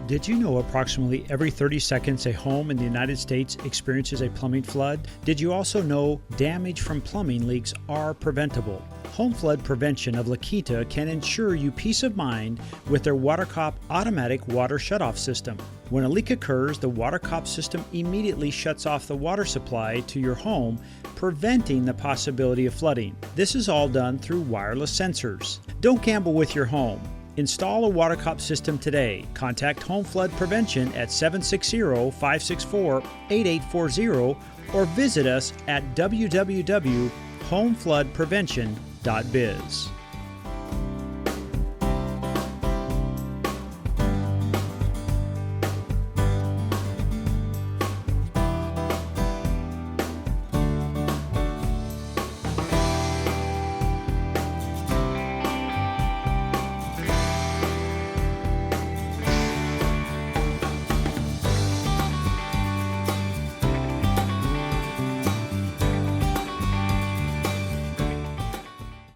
Did you know approximately every 30 seconds a home in the United States experiences a plumbing flood? Did you also know damage from plumbing leaks are preventable? Home Flood Prevention of La Quinta can ensure you peace of mind with their WaterCop automatic water shutoff system. When a leak occurs, the WaterCop system immediately shuts off the water supply to your home, preventing the possibility of flooding. This is all done through wireless sensors. Don't gamble with your home. Install a WaterCop system today. Contact Home Flood Prevention at 760-564-8840 or visit us at www.homefloodprevention.biz.